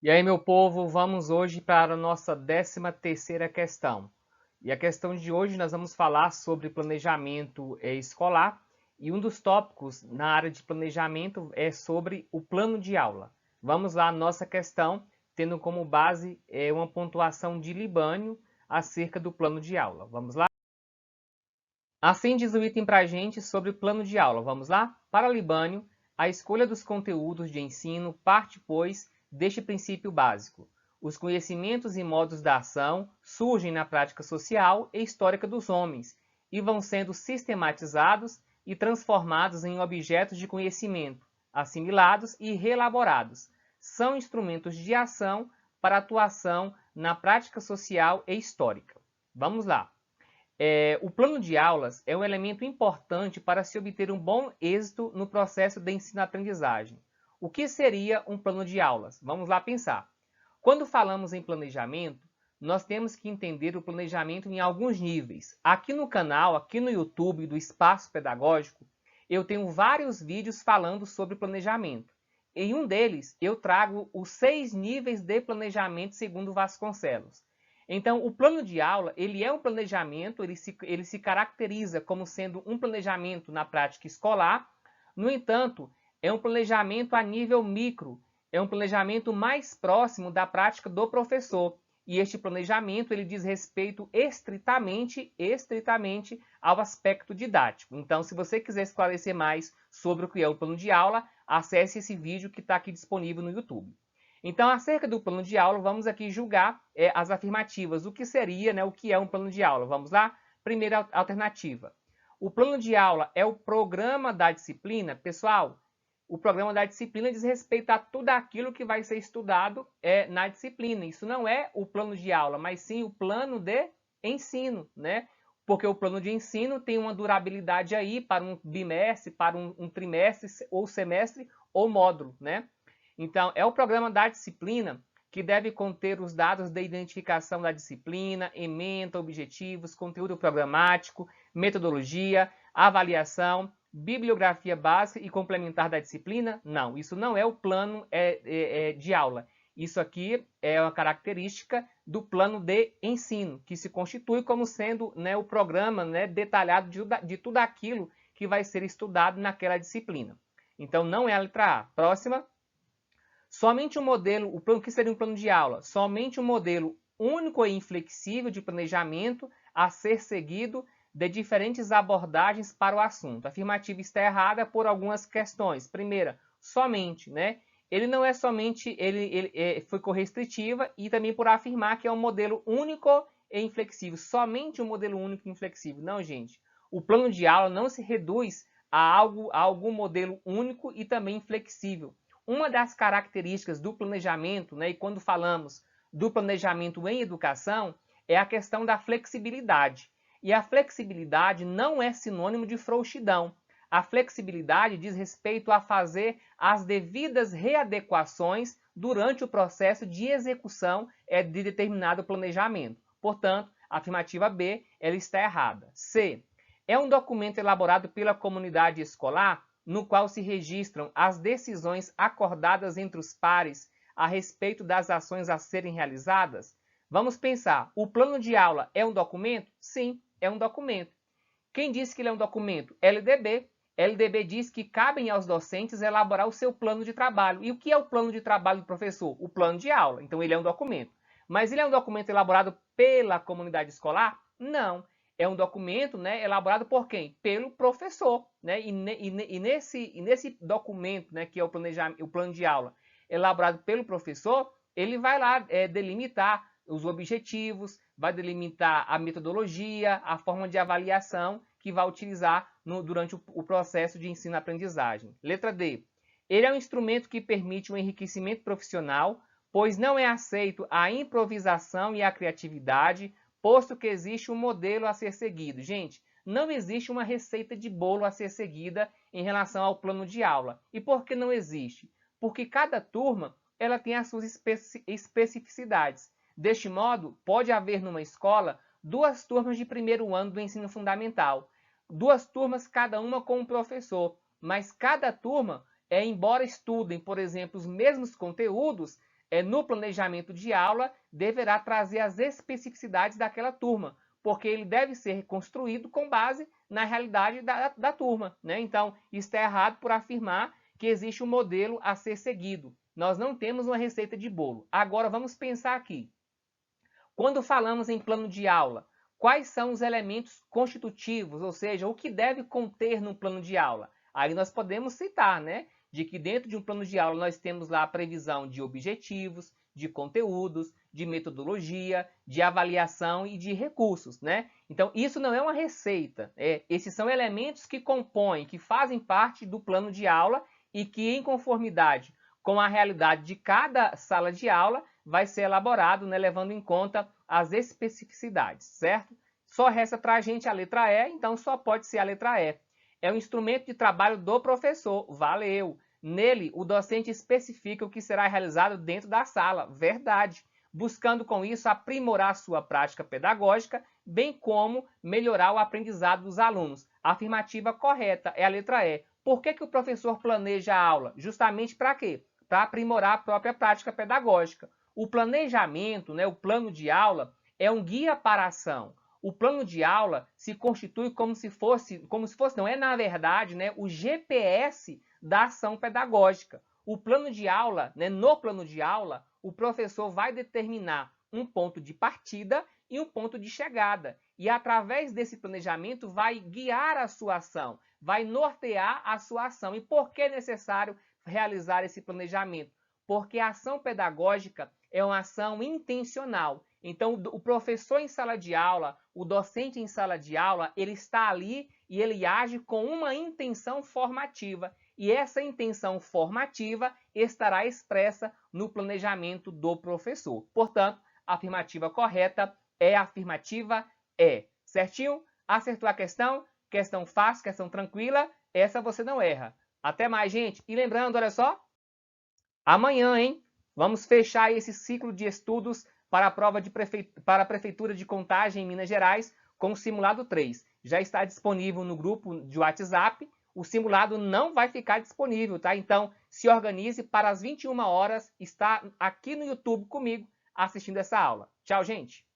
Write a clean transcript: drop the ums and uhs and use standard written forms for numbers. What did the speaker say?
E aí, meu povo, vamos hoje para a nossa 13ª questão. E a questão de hoje nós vamos falar sobre planejamento escolar e um dos tópicos na área de planejamento é sobre o plano de aula. Vamos lá, nossa questão, tendo como base uma pontuação de Libânio acerca do plano de aula. Vamos lá? Assim diz o item para a gente sobre o plano de aula. Vamos lá? Para Libânio, a escolha dos conteúdos de ensino parte, pois, deste princípio básico. Os conhecimentos e modos da ação surgem na prática social e histórica dos homens e vão sendo sistematizados e transformados em objetos de conhecimento, assimilados e reelaborados. São instrumentos de ação para atuação na prática social e histórica. Vamos lá. O plano de aulas é um elemento importante para se obter um bom êxito no processo de ensino-aprendizagem. O que seria um plano de aulas? Vamos lá pensar. Quando falamos em planejamento, nós temos que entender o planejamento em alguns níveis. Aqui no canal, aqui no YouTube do Espaço Pedagógico, eu tenho vários vídeos falando sobre planejamento. Em um deles, eu trago os 6 níveis de planejamento segundo Vasconcelos. Então, o plano de aula, ele é um planejamento, ele se caracteriza como sendo um planejamento na prática escolar. No entanto, é um planejamento a nível micro, é um planejamento mais próximo da prática do professor. E este planejamento, ele diz respeito estritamente ao aspecto didático. Então, se você quiser esclarecer mais sobre o que é o plano de aula, acesse esse vídeo que está aqui disponível no YouTube. Então, acerca do plano de aula, vamos aqui julgar as afirmativas. O que seria, o que é um plano de aula? Vamos lá? Primeira alternativa. O plano de aula é o programa da disciplina? Pessoal, o programa da disciplina diz respeito a tudo aquilo que vai ser estudado na disciplina. Isso não é o plano de aula, mas sim o plano de ensino, né? Porque o plano de ensino tem uma durabilidade aí para um bimestre, para um trimestre, ou semestre, ou módulo, né? Então, é o programa da disciplina que deve conter os dados de identificação da disciplina, ementa, objetivos, conteúdo programático, metodologia, avaliação, bibliografia básica e complementar da disciplina? Não, isso não é o plano de aula. Isso aqui é uma característica do plano de ensino, que se constitui como sendo o programa detalhado de tudo aquilo que vai ser estudado naquela disciplina. Então, não é a letra A. Próxima. Somente um modelo, o que seria um plano de aula? Somente um modelo único e inflexível de planejamento a ser seguido de diferentes abordagens para o assunto. A afirmativa está errada por algumas questões. Primeira, somente, né? Ele não é somente, ele foi correstritiva e também por afirmar que é um modelo único e inflexível. Somente um modelo único e inflexível. Não, gente. O plano de aula não se reduz a algum modelo único e também inflexível. Uma das características do planejamento, e quando falamos do planejamento em educação, é a questão da flexibilidade. E a flexibilidade não é sinônimo de frouxidão. A flexibilidade diz respeito a fazer as devidas readequações durante o processo de execução de determinado planejamento. Portanto, a afirmativa B ela está errada. C. É um documento elaborado pela comunidade escolar no qual se registram as decisões acordadas entre os pares a respeito das ações a serem realizadas? Vamos pensar, o plano de aula é um documento? Sim, é um documento. Quem disse que ele é um documento? LDB. LDB diz que cabem aos docentes elaborar o seu plano de trabalho. E o que é o plano de trabalho do professor? O plano de aula. Então, ele é um documento. Mas ele é um documento elaborado pela comunidade escolar? Não. É um documento elaborado por quem? Pelo professor. E nesse documento, que é o plano de aula, elaborado pelo professor, ele vai lá delimitar os objetivos, vai delimitar a metodologia, a forma de avaliação que vai utilizar durante o processo de ensino-aprendizagem. Letra D. Ele é um instrumento que permite um enriquecimento profissional, pois não é aceito a improvisação e a criatividade, posto que existe um modelo a ser seguido. Gente, não existe uma receita de bolo a ser seguida em relação ao plano de aula. E por que não existe? Porque cada turma ela tem as suas especificidades. Deste modo, pode haver numa escola 2 turmas de primeiro ano do ensino fundamental. 2 turmas, cada uma com um professor. Mas cada turma, embora estudem, por exemplo, os mesmos conteúdos, no planejamento de aula, deverá trazer as especificidades daquela turma, porque ele deve ser construído com base na realidade da turma, né? Então, está errado por afirmar que existe um modelo a ser seguido. Nós não temos uma receita de bolo. Agora, vamos pensar aqui. Quando falamos em plano de aula, quais são os elementos constitutivos, ou seja, o que deve conter num plano de aula? Aí nós podemos citar, né, de que dentro de um plano de aula nós temos lá a previsão de objetivos, de conteúdos, de metodologia, de avaliação e de recursos, né? Então, isso não é uma receita. Esses são elementos que compõem, que fazem parte do plano de aula e que, em conformidade com a realidade de cada sala de aula, vai ser elaborado, né, levando em conta as especificidades, certo? Só resta para a gente a letra E, então só pode ser a letra E. É um instrumento de trabalho do professor, valeu. Nele, o docente especifica o que será realizado dentro da sala, verdade, buscando com isso aprimorar sua prática pedagógica, bem como melhorar o aprendizado dos alunos. A afirmativa correta é a letra E. Por que o professor planeja a aula? Justamente para quê? Para aprimorar a própria prática pedagógica. O planejamento, né, o plano de aula, é um guia para a ação. O plano de aula se constitui como se fosse, não é na verdade, né, o GPS da ação pedagógica. O plano de aula, né, no plano de aula, o professor vai determinar um ponto de partida e um ponto de chegada. E através desse planejamento vai guiar a sua ação, vai nortear a sua ação. E por que é necessário realizar esse planejamento? Porque a ação pedagógica é uma ação intencional. Então, o professor em sala de aula, o docente em sala de aula, ele está ali e ele age com uma intenção formativa. E essa intenção formativa estará expressa no planejamento do professor. Portanto, a afirmativa correta é a afirmativa E. Certinho? Acertou a questão? Questão fácil, questão tranquila. Essa você não erra. Até mais, gente. E lembrando, olha só, amanhã, hein? Vamos fechar esse ciclo de estudos para a prova para a Prefeitura de Contagem em Minas Gerais com o simulado 3. Já está disponível no grupo de WhatsApp. O simulado não vai ficar disponível, tá? Então, se organize para as 21 horas, está aqui no YouTube comigo assistindo essa aula. Tchau, gente!